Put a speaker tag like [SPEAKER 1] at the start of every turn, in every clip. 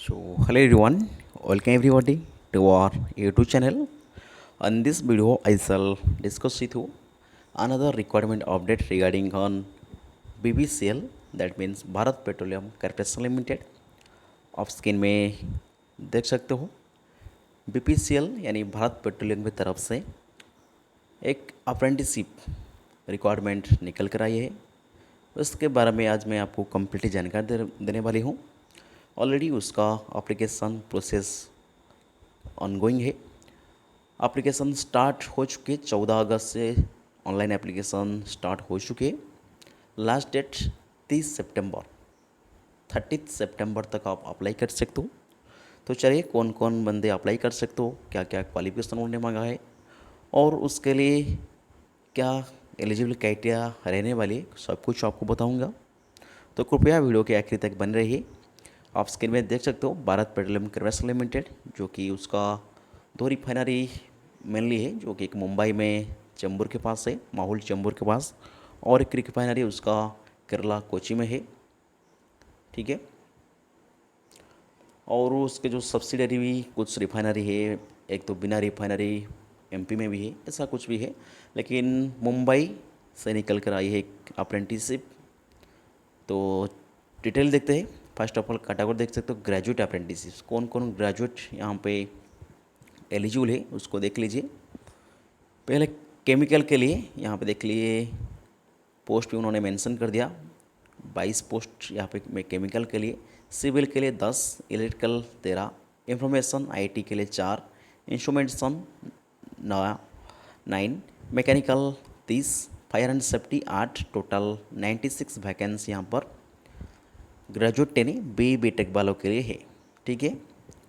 [SPEAKER 1] So, hello everyone, welcome everybody to our YouTube channel. On this video, I shall discuss with you another requirement update regarding on BPCL, that means Bharat petroleum corporation limited. आप screen में देख सकते हो BPCL यानी Bharat petroleum की तरफ से एक अप्रेंटिसशिप रिक्वायरमेंट निकल कर आई है. उसके बारे में आज मैं आपको कंप्लीटली जानकारी देने वाली हूँ. ऑलरेडी उसका एप्लीकेशन प्रोसेस ऑनगोइंग है. एप्लीकेशन स्टार्ट हो चुके 14 अगस्त से ऑनलाइन एप्लीकेशन स्टार्ट हो चुके. लास्ट डेट 30 सितंबर, 30 सितंबर तक आप अप्लाई कर सकते हो. तो चलिए कौन कौन बंदे अप्लाई कर सकते हो, क्या क्या क्वालिफिकेशन उन्होंने मांगा है और उसके लिए क्या एलिजिबल क्राइटेरिया रहने वाली, सब कुछ आपको बताऊंगा. तो कृपया वीडियो के आखिर तक बने रहिए. आप स्क्रीन में देख सकते हो भारत पेट्रोलियम कॉर्पोरेशन लिमिटेड, जो कि उसका दो रिफाइनरी मेनली है, जो कि एक मुंबई में चेंबूर के पास है, माहौल चेंबूर के पास, और एक रिफाइनरी उसका केरला कोची में है. ठीक है. और उसके जो सब्सिडरी भी कुछ रिफाइनरी है, एक तो बिना रिफाइनरी एमपी में भी है, ऐसा कुछ भी है. लेकिन मुंबई से निकल कर आई है एक अप्रेंटिसशिप. तो डिटेल देखते हैं. फर्स्ट ऑफ ऑल कैटेगरी देख सकते हो ग्रेजुएट अप्रेंटिसशिप, कौन कौन ग्रेजुएट यहाँ पे एलिजिबल है उसको देख लीजिए. पहले केमिकल के लिए यहाँ पे देख लिए पोस्ट भी उन्होंने मेंशन कर दिया. 22 पोस्ट यहाँ पे केमिकल के लिए, सिविल के लिए 10, इलेक्ट्रिकल 13, इंफॉर्मेशन आईटी के लिए 4, instrumentation 9, mechanical 30, fire and safety 8, total 96 vacancy यहाँ पर ग्रेजुएट यानी बी टेक वालों के लिए है. ठीक है.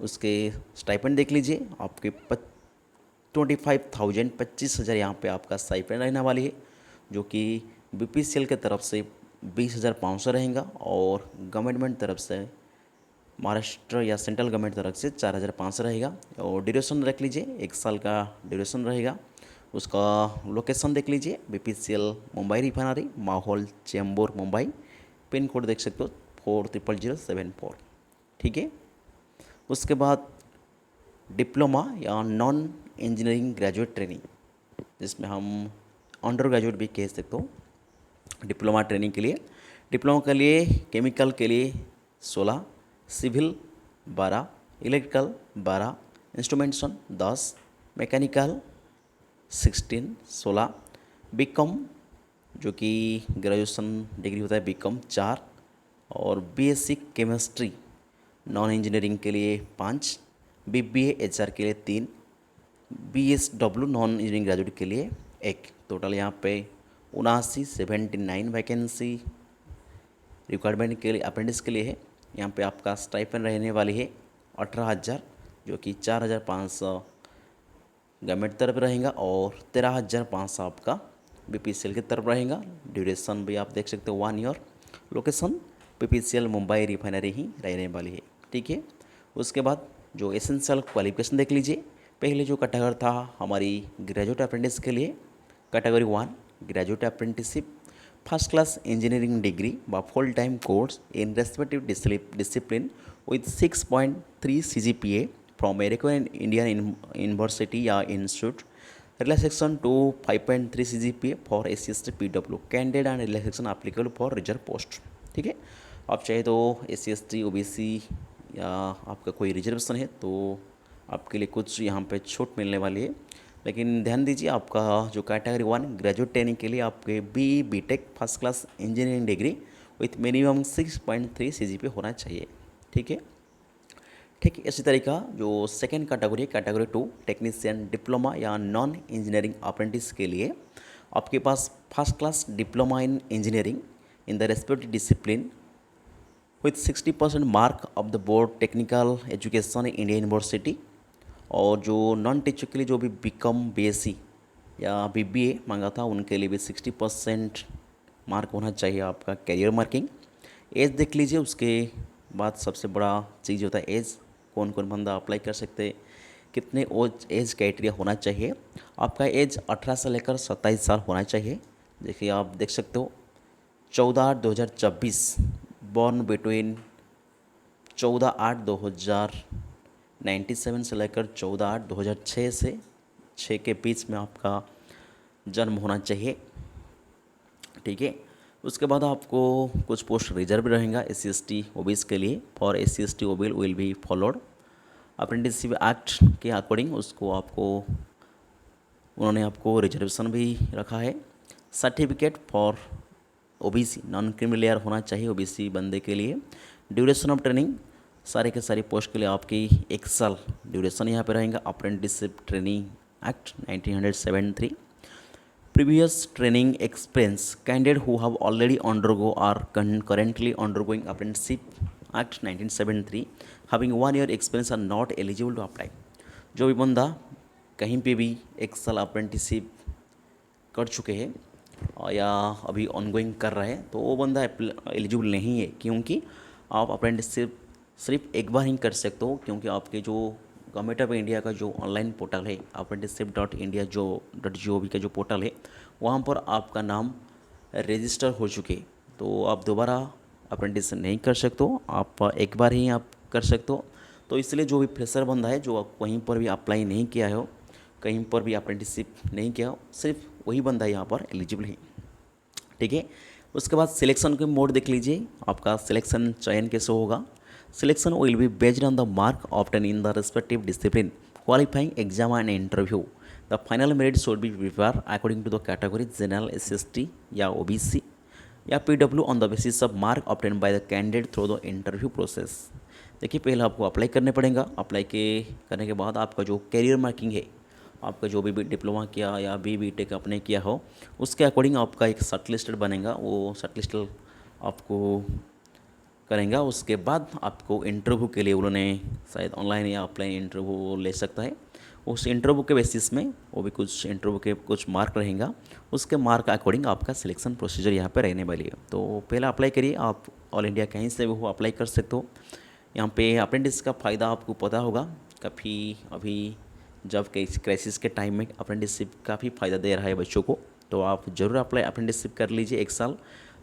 [SPEAKER 1] उसके स्टाइपेंड देख लीजिए. आपके 25,000 25,000 यहाँ पे आपका स्टाइपेंड रहने वाली है, जो कि बीपीसीएल के तरफ से 20,500 रहेगा और गवर्नमेंट तरफ से महाराष्ट्र या सेंट्रल गवर्नमेंट तरफ से 4,500 रहेगा. और ड्यूरेशन रख लीजिए, 1 साल का ड्यूरेशन रहेगा. उसका लोकेशन देख लीजिए, बीपीसीएल मुंबई रिफाइनरी, माहौल चेंबूर मुंबई. पिन कोड देख सकते हो 400074. ठीक है. उसके बाद डिप्लोमा या नॉन इंजीनियरिंग ग्रेजुएट ट्रेनिंग, जिसमें हम अंडर ग्रेजुएट भी कह सकते हो. डिप्लोमा ट्रेनिंग के लिए, डिप्लोमा के लिए केमिकल के लिए 16, civil 12, electrical 12, instrumentation 10, mechanical 16, BCom जो कि ग्रेजुएशन डिग्री होता है बीकॉम 4, और बीएससी केमिस्ट्री नॉन इंजीनियरिंग के लिए 5, बीबीए एचआर के लिए 3, बीएसडब्ल्यू नॉन इंजीनियरिंग ग्रेजुएट के लिए 1. टोटल यहाँ पे 79 वैकेंसी रिक्वायरमेंट के लिए अप्रेंटिस के लिए है. यहाँ पे आपका स्टाइपेंड रहने वाली है 18,000, जो कि 4,500 गवर्नमेंट तरफ रहेगा और 13,500 आपका बीपीसीएल की तरफ रहेगा. ड्यूरेशन भी आप देख सकते हो 1 year. Location BPCL Mumbai refinery ही रहने वाली है. ठीक है. उसके बाद जो एसेंशियल क्वालिफिकेशन देख लीजिए. पहले जो कैटेगरी था हमारी ग्रेजुएट अप्रेंटिस के लिए, category 1 graduate apprenticeship, first class engineering degree व full time course in respective discipline with 6.3 CGPA from a recognized Indian university या institute. Relaxation to 5.3 CGPA for SC/ST PW candidate and relaxation applicable for reserve post. ठीक है. आप चाहे तो SC/ST OBC या आपका कोई रिजर्वेशन है तो आपके लिए कुछ यहाँ पे छूट मिलने वाली है. लेकिन ध्यान दीजिए, आपका जो कैटेगरी 1 ग्रेजुएट ट्रेनिंग के लिए आपके BTech first class engineering degree with minimum 6.3 CGPA होना चाहिए. ठीक है. ठीक इसी तरीका जो second category, category 2 technician diploma या नॉन इंजीनियरिंग अप्रेंटिस के लिए आपके पास first class diploma in engineering in the respective discipline with 60% mark of the board technical education India university. और जो नॉन टीचर के लिए जो भी बीकॉम बीएससी या बीबीए मांगा था उनके लिए भी 60% मार्क होना चाहिए आपका कैरियर मार्किंग. एज देख लीजिए. उसके बाद सबसे बड़ा चीज़ होता है एज. कौन कौन बंदा अप्लाई कर सकते हैं, कितने एज क्राइटेरिया होना चाहिए. आपका एज 18 से लेकर 27 साल होना चाहिए. देखिए आप देख सकते हो 14/8/2024 बॉर्न बिटवीन 14/8/2097 से लेकर 14/8/2006 से 6 के बीच में आपका जन्म होना चाहिए, ठीक है। उसके बाद आपको कुछ पोस्ट रिजर्व रहेगा SC/ST OBS के लिए। For SC/ST OBS will be followed apprenticeship act के अकॉर्डिंग उसको आपको उन्होंने आपको रिजर्वेशन भी रखा है। Certificate for OBC non creamy layer होना चाहिए OBC बंदे के लिए। ड्यूरेशन ऑफ ट्रेनिंग सारे के सारी पोस्ट के लिए आपकी 1 साल ड्यूरेशन यहाँ पे रहेगा। Apprenticeship training act 1973। Previous training experience candidate who have already undergo or currently undergoing apprenticeship act 1973 having 1 year experience are not eligible to apply। जो भी बंदा कहीं पे भी 1 साल अप्रेंटिसशिप कर चुके हैं या अभी ऑनगोइंग कर रहे हैं तो वो बंदा एलिजिबल नहीं है, क्योंकि आप अप्रेंटिसशिप सिर्फ एक बार ही कर सकते हो, क्योंकि आपके जो गवर्नमेंट ऑफ इंडिया का जो ऑनलाइन पोर्टल है apprenticeship.india जो .gov का जो पोर्टल है वहाँ पर आपका नाम रजिस्टर हो चुके, तो आप दोबारा अप्रेंटिस नहीं कर सकते हो, आप एक बार ही आप कर सकते हो। तो इसलिए जो भी फ्रेशर बंदा है जो कहीं पर भी अप्लाई नहीं किया हो, कहीं पर भी अप्रेंटिसशिप नहीं किया हो, सिर्फ वही बंदा यहाँ पर एलिजिबल है, ठीक है। उसके बाद सिलेक्शन के मोड देख लीजिए, आपका सिलेक्शन चयन कैसे होगा। Selection will be based on the mark obtain in the respective discipline qualifying exam and interview. The final merit should be prepare according to the category general SC/ST या OBC या PW on the basis of mark obtain by the candidate through the interview process. देखिए पहले आपको apply करने पड़ेगा, apply करने के बाद आपका जो कैरियर मार्किंग है, आपका जो भी डिप्लोमा किया या BTech आपने किया हो उसके अकॉर्डिंग आपका एक शॉर्ट लिस्टेड बनेगा, वो शॉर्ट लिस्ट आपको करेंगे। उसके बाद आपको इंटरव्यू के लिए उन्होंने शायद ऑनलाइन या ऑफलाइन इंटरव्यू ले सकता है। उस इंटरव्यू के बेसिस में वो भी कुछ इंटरव्यू के कुछ मार्क रहेगा, उसके मार्क अकॉर्डिंग आपका सिलेक्शन प्रोसीजर यहाँ पे रहने वाली है। तो पहले अप्लाई करिए, आप ऑल इंडिया कहीं से भी हो अप्लाई कर सकते हो। यहाँ पे अप्रेंटिस का फ़ायदा आपको पता होगा, काफ़ी अभी जब क्राइसिस के टाइम में अप्रेंटिसशिप काफ़ी फ़ायदा दे रहा है बच्चों को, तो आप ज़रूर अप्रेंटिसशिप कर लीजिए 1 साल।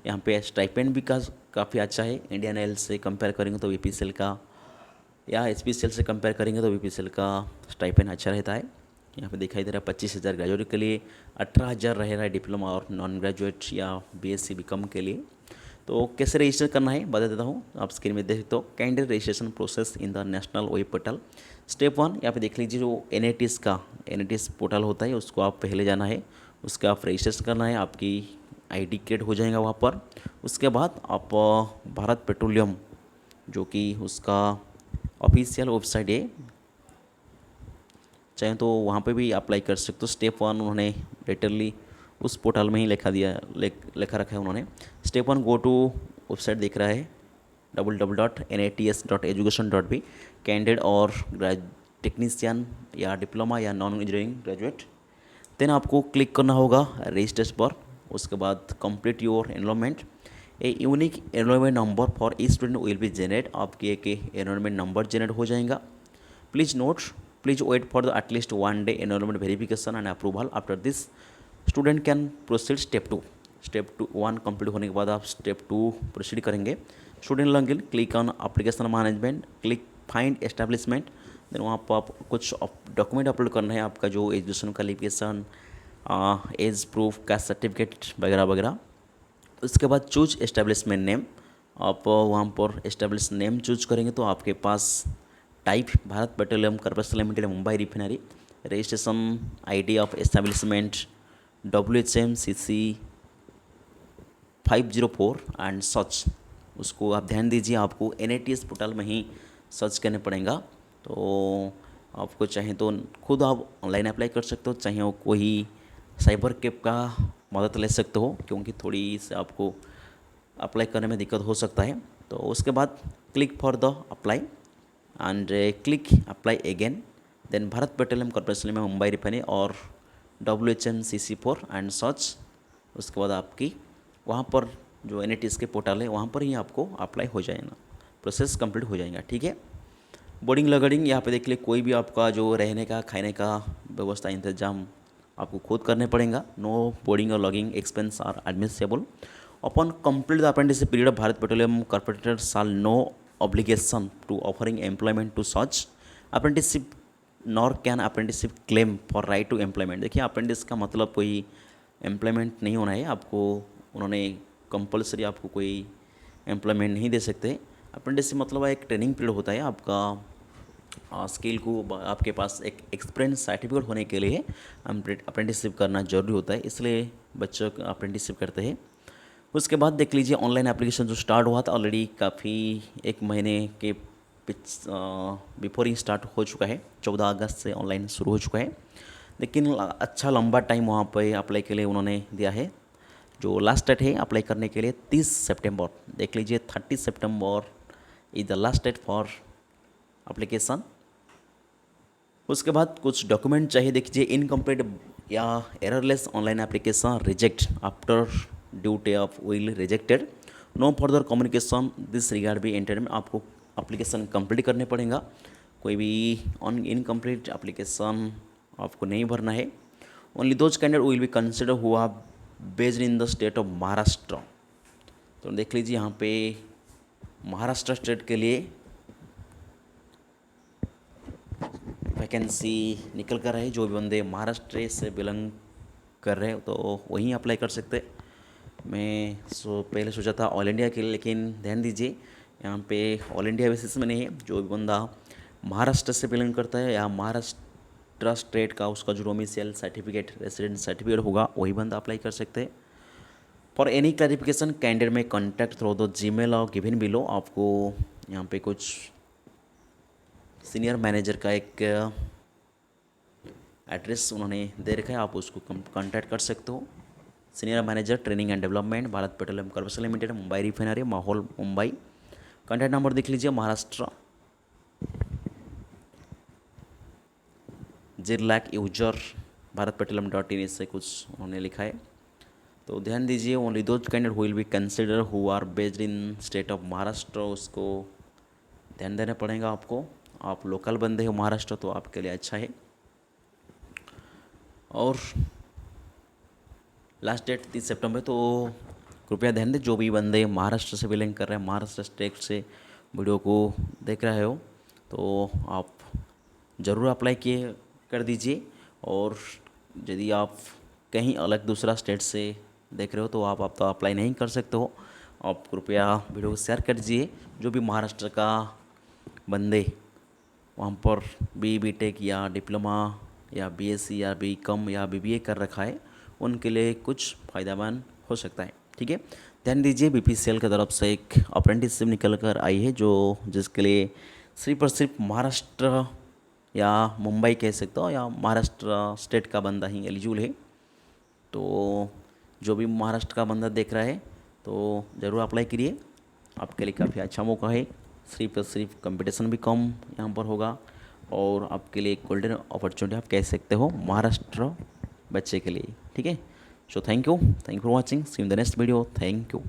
[SPEAKER 1] यहाँ पे स्टाइपेंड भी काफ़ी अच्छा है, इंडियन ऑयल से कंपेयर करेंगे तो BPCL का या HPCL से कंपेयर करेंगे तो BPCL का स्टाइपेंड अच्छा रहता है। यहाँ पे दिखाई दे रहा है 25,000 ग्रेजुएट के लिए, 18,000 रह रहा है डिप्लोमा और नॉन ग्रेजुएट या BSc BCom के लिए। तो कैसे रजिस्टर करना है बता देता हूँ, आप स्क्रीन में देख सकते हो। Candidate registration process in the national web portal. Step 1 यहाँ पे देख लीजिए, जो NATS पोर्टल होता है उसको आप पहले जाना है, उसका आप रजिस्ट्रेशन करना है, आपकी ID क्रिएट हो जाएगा वहाँ पर। उसके बाद आप भारत पेट्रोलियम जो कि उसका ऑफिशियल वेबसाइट है, चाहे तो वहाँ पे भी अप्लाई कर सकते हो। स्टेप 1 उन्होंने डिटेलली उस पोर्टल में ही लिखा रखा है उन्होंने। स्टेप 1 गो टू वेबसाइट दिख रहा है www.nats.education.b। कैंडिडेट और टेक्नीशियन या डिप्लोमा या नॉन इंजीनियरिंग ग्रेजुएट, देन आपको क्लिक करना होगा रजिस्ट्रेशन पर। उसके बाद complete your enrolment, a unique enrolment number for each student will be generate, आपके एक एनरोलमेंट नंबर जनरेट हो जाएगा। Please wait for the at least 1 day enrolment verification and approval. After this student can proceed step 2। Step 1 complete होने के बाद आप step 2 proceed करेंगे। Student login, click on application management, click find establishment, then वहाँ पर आप कुछ डॉक्यूमेंट अपलोड करना है, आपका जो education qualification, age proof, caste certificate वगैरह वगैरह। उसके बाद चूज एस्टेब्लिशमेंट नेम, आप वहाँ पर एस्टेब्लिश नेम चूज करेंगे तो आपके पास type Bharat petroleum corporation limited Mumbai refinery, registration ID of establishment WHMCC 504 and such, उसको आप ध्यान दीजिए, आपको NATS पोर्टल में ही सर्च करने पड़ेगा। तो आपको चाहे तो खुद आप ऑनलाइन अप्लाई कर सकते हो, चाहे वो कोई साइबर कैफ का मदद ले सकते हो, क्योंकि थोड़ी से आपको अप्लाई करने में दिक्कत हो सकता है। तो उसके बाद click for the apply and click apply again, then Bharat petroleum Corporation में मुंबई रिफाइनरी और WHMCC 4 एंड सच। उसके बाद आपकी वहाँ पर जो NATS के पोर्टल है वहाँ पर ही आपको अप्लाई हो जाएगा, प्रोसेस कंप्लीट हो जाएगा, ठीक है। बोर्डिंग लॉगिंग, यहाँ पे देख लिए कोई भी आपका जो रहने का खाने का व्यवस्था इंतजाम आपको खुद करने पड़ेगा। नो बोर्डिंग और logging expense are admissible. Upon complete the apprenticeship period of Bharat Petroleum corporator shall no obligation to offering employment to such apprenticeship nor can apprenticeship claim for right to employment। देखिए apprentice का मतलब कोई employment नहीं होना है आपको, उन्होंने compulsory आपको कोई एम्प्लॉयमेंट नहीं दे सकते। अप्रेंटिसशिप मतलब एक ट्रेनिंग पीरियड होता है आपका, स्किल को आपके पास एक एक्सपीरियंस सर्टिफिकेट होने के लिए अप्रेंटिसशिप करना ज़रूरी होता है, इसलिए बच्चों का अप्रेंटिसशिप करते हैं। उसके बाद देख लीजिए ऑनलाइन एप्लीकेशन जो स्टार्ट हुआ था ऑलरेडी काफ़ी एक महीने के बिफोर ही स्टार्ट हो चुका है, 14 अगस्त से ऑनलाइन शुरू हो चुका है। लेकिन अच्छा लंबा टाइम वहाँ पे अप्लाई के लिए उन्होंने दिया है। जो लास्ट डेट है अप्लाई करने के लिए 30 सितंबर, देख लीजिए 30 September is the last date for application. उसके बाद कुछ डॉक्यूमेंट चाहिए, देखिए इनकम्प्लीट या errorless online application reject after due day of will rejected, no further communication this regard be enter में आपको एप्लीकेशन कंप्लीट करने पड़ेगा। कोई भी इनकम्प्लीट एप्लीकेशन आपको नहीं भरना है। Only those candidate will be consider हुआ based in the state of Maharashtra. तो देख लीजिए यहाँ पे महाराष्ट्र स्टेट के लिए वैकेंसी निकल कर है। जो भी बंदे महाराष्ट्र से बिलोंग कर रहे हो तो वहीं अप्लाई कर सकते। मैं पहले सोचा था ऑल इंडिया के लिए, लेकिन ध्यान दीजिए यहाँ पे ऑल इंडिया बेसिस में नहीं है। जो भी बंदा महाराष्ट्र से बिलोंग करता है या महाराष्ट्र स्टेट का उसका जो डोमिसाइल सर्टिफिकेट रेसिडेंट सर्टिफिकेट होगा वही बंदा अप्लाई कर सकते हैं। फॉर एनी क्लैरिफिकेशन कैंडिडेट में कॉन्टैक्ट थ्रू द जीमेल और गिवन बिलो। आपको यहाँ पे कुछ सीनियर मैनेजर का एक एड्रेस उन्होंने दे रखा है, आप उसको कांटेक्ट कर सकते हो। Senior manager training and development Bharat petroleum corporation limited, Mumbai refinery, Mahul, Mumbai. Contact number देख लीजिए Maharashtra 0 user Bharat petroleum .in से कुछ उन्होंने लिखा है। तो ध्यान दीजिए only those candidate who will be consider who are based in state of Maharashtra, उसको ध्यान देना पड़ेगा आपको। आप लोकल बंदे हो महाराष्ट्र तो आपके लिए अच्छा है। और लास्ट डेट 30 सितंबर, तो कृपया ध्यान दें जो भी बंदे महाराष्ट्र से बिलोंग कर रहे हैं, महाराष्ट्र स्टेट से वीडियो को देख रहे हो तो आप ज़रूर अप्लाई किए कर दीजिए। और यदि आप कहीं अलग दूसरा स्टेट से देख रहे हो तो आप तो अप्लाई नहीं कर सकते हो। आप कृपया वीडियो को शेयर कर दीजिए। जो भी महाराष्ट्र का बंदे वहाँ पर बीटेक या डिप्लोमा या बीएससी या बीकॉम या बीबीए कर रखा है, उनके लिए कुछ फ़ायदेमंद हो सकता है। ठीक है, ध्यान दीजिए बीपीसीएल की तरफ से एक अप्रेंटिसशिप निकल कर आई है जो जिसके लिए सिर्फ और सिर्फ महाराष्ट्र या मुंबई कह सकते हो या महाराष्ट्र स्टेट का बंदा ही एलिजिबल है। तो जो भी महाराष्ट्र का बंदा देख रहा है तो ज़रूर अप्लाई करिए, आपके लिए काफ़ी अच्छा मौका है। सिर्फ और सिर्फ कंपटीशन भी कम यहाँ पर होगा और आपके लिए गोल्डन अपॉर्चुनिटी आप कह सकते हो महाराष्ट्र बच्चे के लिए। ठीक है, so thank you for watching, see you in the next video, thank you.